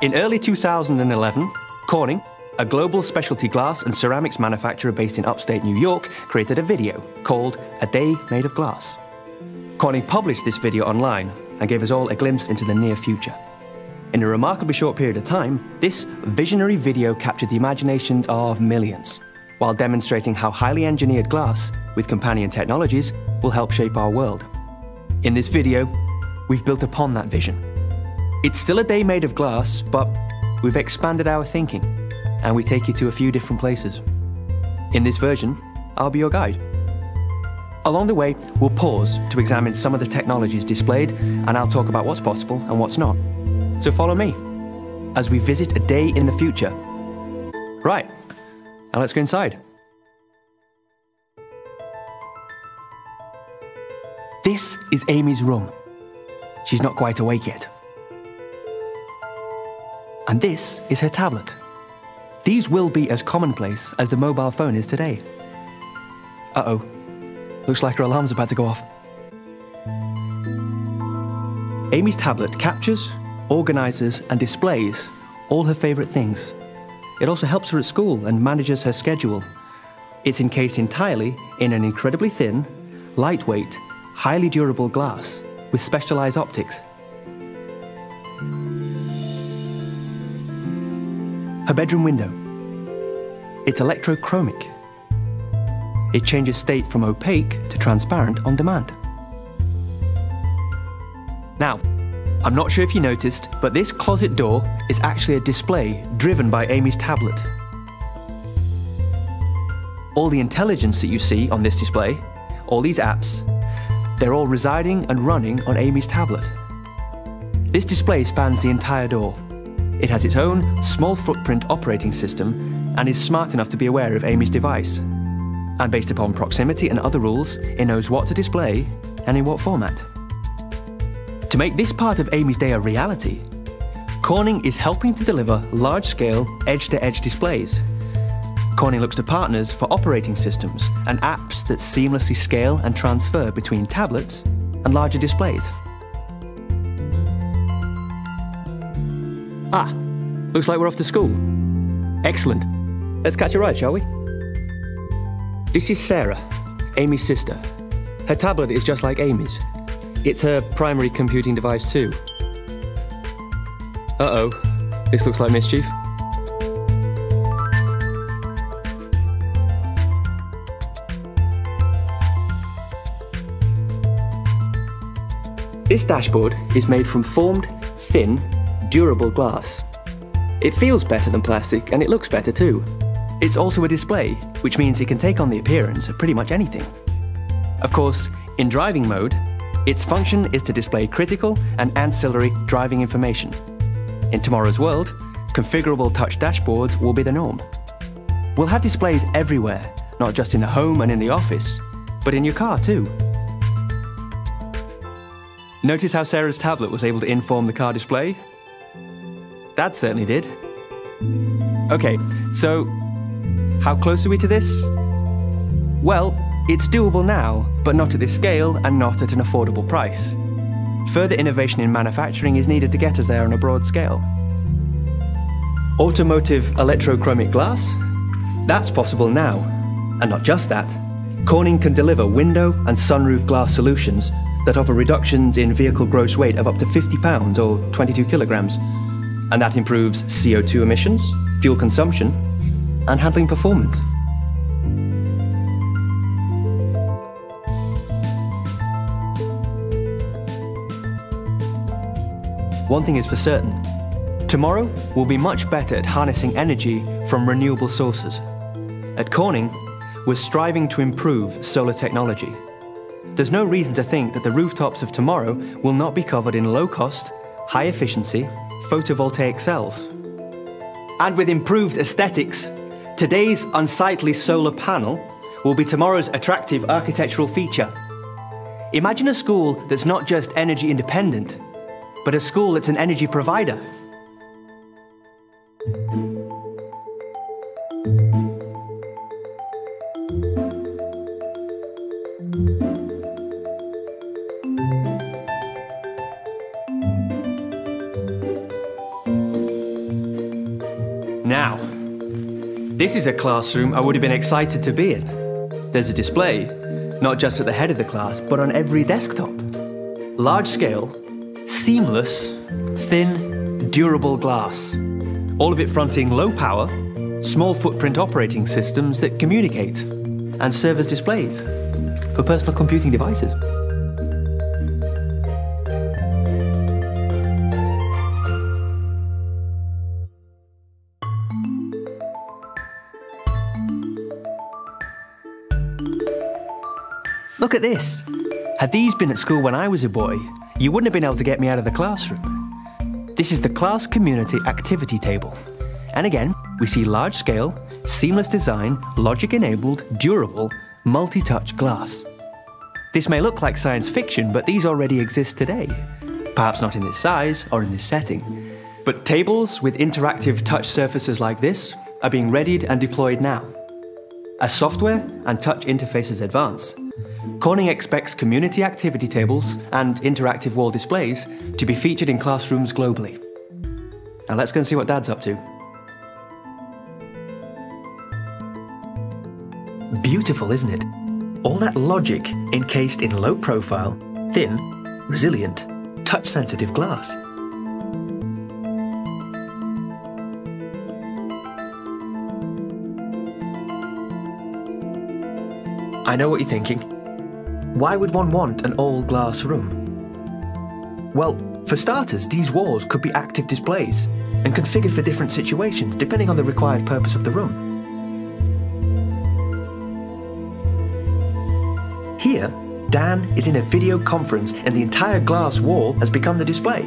In early 2011, Corning, a global specialty glass and ceramics manufacturer based in upstate New York, created a video called A Day Made of Glass. Corning published this video online and gave us all a glimpse into the near future. In a remarkably short period of time, this visionary video captured the imaginations of millions, while demonstrating how highly engineered glass, with companion technologies, will help shape our world. In this video, we've built upon that vision. It's still a day made of glass, but we've expanded our thinking, and we take you to a few different places. In this version, I'll be your guide. Along the way, we'll pause to examine some of the technologies displayed, and I'll talk about what's possible and what's not. So follow me as we visit a day in the future. Right, now let's go inside. This is Amy's room. She's not quite awake yet. And this is her tablet. These will be as commonplace as the mobile phone is today. Uh-oh. Looks like her alarm's about to go off. Amy's tablet captures, organizes, and displays all her favorite things. It also helps her at school and manages her schedule. It's encased entirely in an incredibly thin, lightweight, highly durable glass with specialized optics. Her bedroom window. It's electrochromic. It changes state from opaque to transparent on demand. Now, I'm not sure if you noticed, but this closet door is actually a display driven by Amy's tablet. All the intelligence that you see on this display, all these apps, they're all residing and running on Amy's tablet. This display spans the entire door. It has its own small footprint operating system and is smart enough to be aware of Amy's device. And based upon proximity and other rules, it knows what to display and in what format. To make this part of Amy's day a reality, Corning is helping to deliver large-scale edge-to-edge displays. Corning looks to partners for operating systems and apps that seamlessly scale and transfer between tablets and larger displays. Ah, looks like we're off to school. Excellent. Let's catch a ride, shall we? This is Sarah, Amy's sister. Her tablet is just like Amy's. It's her primary computing device too. Uh-oh, this looks like mischief. This dashboard is made from formed, thin, durable glass. It feels better than plastic and it looks better too. It's also a display, which means it can take on the appearance of pretty much anything. Of course, in driving mode, its function is to display critical and ancillary driving information. In tomorrow's world, configurable touch dashboards will be the norm. We'll have displays everywhere, not just in the home and in the office, but in your car too. Notice how Sarah's tablet was able to inform the car display? Dad certainly did. Okay, so how close are we to this? Well, it's doable now, but not at this scale and not at an affordable price. Further innovation in manufacturing is needed to get us there on a broad scale. Automotive electrochromic glass? That's possible now. And not just that, Corning can deliver window and sunroof glass solutions that offer reductions in vehicle gross weight of up to 50 pounds or 22 kilograms. And that improves CO2 emissions, fuel consumption, and handling performance. One thing is for certain, tomorrow will be much better at harnessing energy from renewable sources. At Corning, we're striving to improve solar technology. There's no reason to think that the rooftops of tomorrow will not be covered in low-cost, high-efficiency photovoltaic cells. And with improved aesthetics, today's unsightly solar panel will be tomorrow's attractive architectural feature. Imagine a school that's not just energy independent, but a school that's an energy provider. Now, this is a classroom I would have been excited to be in. There's a display, not just at the head of the class, but on every desktop. Large scale, seamless, thin, durable glass. All of it fronting low power, small footprint operating systems that communicate and serve as displays for personal computing devices. Look at this. Had these been at school when I was a boy, you wouldn't have been able to get me out of the classroom. This is the Class Community Activity Table. And again, we see large-scale, seamless design, logic-enabled, durable, multi-touch glass. This may look like science fiction, but these already exist today. Perhaps not in this size or in this setting. But tables with interactive touch surfaces like this are being readied and deployed now. As software and touch interfaces advance, Corning expects community activity tables and interactive wall displays to be featured in classrooms globally. Now let's go and see what Dad's up to. Beautiful, isn't it? All that logic encased in low-profile, thin, resilient, touch-sensitive glass. I know what you're thinking. Why would one want an all-glass room? Well, for starters, these walls could be active displays and configured for different situations depending on the required purpose of the room. Here, Dan is in a video conference and the entire glass wall has become the display.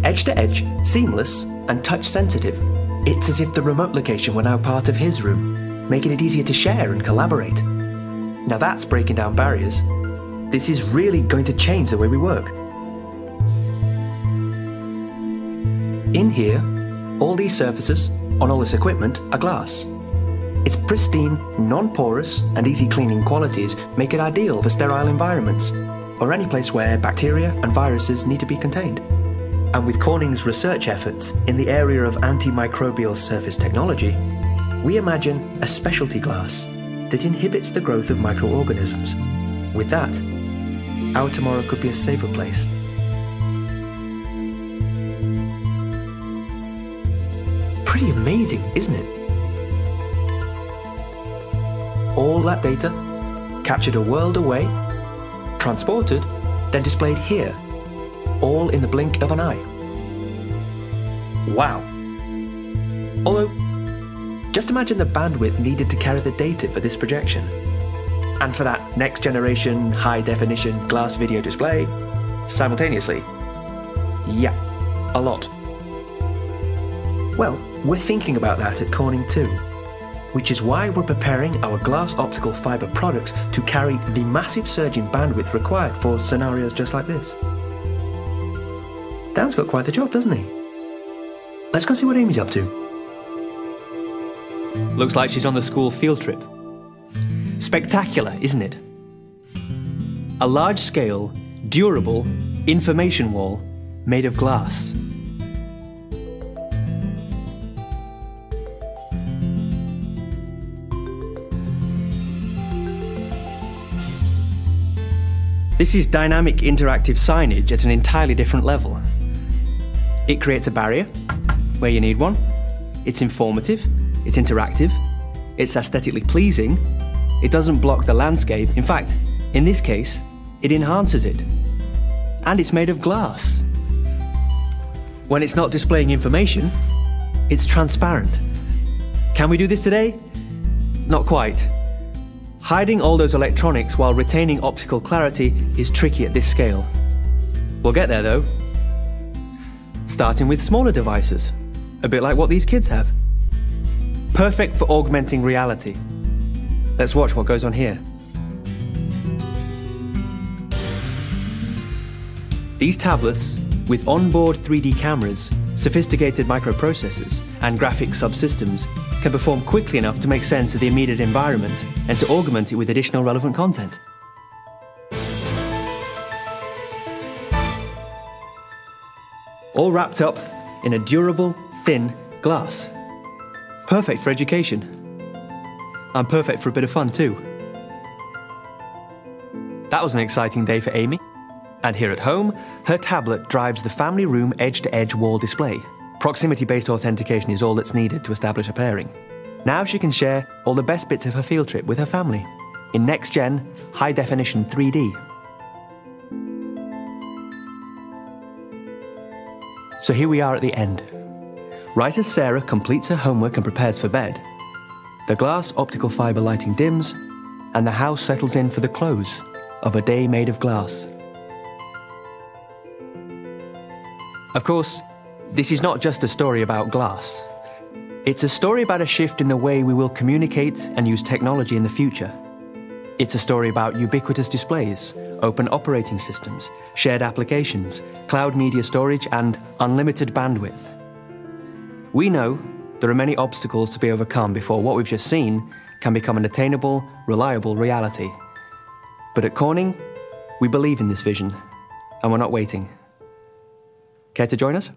Edge-to-edge, seamless, and touch-sensitive. It's as if the remote location were now part of his room, making it easier to share and collaborate. Now that's breaking down barriers. This is really going to change the way we work. In here, all these surfaces on all this equipment are glass. Its pristine, non-porous and easy cleaning qualities make it ideal for sterile environments or any place where bacteria and viruses need to be contained. And with Corning's research efforts in the area of antimicrobial surface technology, we imagine a specialty glass that inhibits the growth of microorganisms. With that, our tomorrow could be a safer place. Pretty amazing, isn't it? All that data, captured a world away, transported, then displayed here, all in the blink of an eye. Wow. Although, just imagine the bandwidth needed to carry the data for this projection. And for that next generation high-definition glass video display, simultaneously. Yeah, a lot. Well, we're thinking about that at Corning too, which is why we're preparing our glass optical fiber products to carry the massive surge in bandwidth required for scenarios just like this. Dan's got quite the job, doesn't he? Let's go see what Amy's up to. Looks like she's on the school field trip. Spectacular, isn't it? A large-scale, durable information wall made of glass. This is dynamic interactive signage at an entirely different level. It creates a barrier where you need one. It's informative, it's interactive, it's aesthetically pleasing. It doesn't block the landscape. In fact, in this case, it enhances it. And it's made of glass. When it's not displaying information, it's transparent. Can we do this today? Not quite. Hiding all those electronics while retaining optical clarity is tricky at this scale. We'll get there though. Starting with smaller devices, a bit like what these kids have. Perfect for augmenting reality. Let's watch what goes on here. These tablets, with onboard 3D cameras, sophisticated microprocessors, and graphics subsystems, can perform quickly enough to make sense of the immediate environment and to augment it with additional relevant content. All wrapped up in a durable, thin glass. Perfect for education. And perfect for a bit of fun too. That was an exciting day for Amy. And here at home, her tablet drives the family room edge-to-edge wall display. Proximity-based authentication is all that's needed to establish a pairing. Now she can share all the best bits of her field trip with her family in next-gen, high-definition 3D. So here we are at the end. Right as Sarah completes her homework and prepares for bed, the glass optical fibre lighting dims, and the house settles in for the close of A Day Made of Glass. Of course, this is not just a story about glass. It's a story about a shift in the way we will communicate and use technology in the future. It's a story about ubiquitous displays, open operating systems, shared applications, cloud media storage, and unlimited bandwidth. We know there are many obstacles to be overcome before what we've just seen can become an attainable, reliable reality. But at Corning, we believe in this vision, and we're not waiting. Care to join us?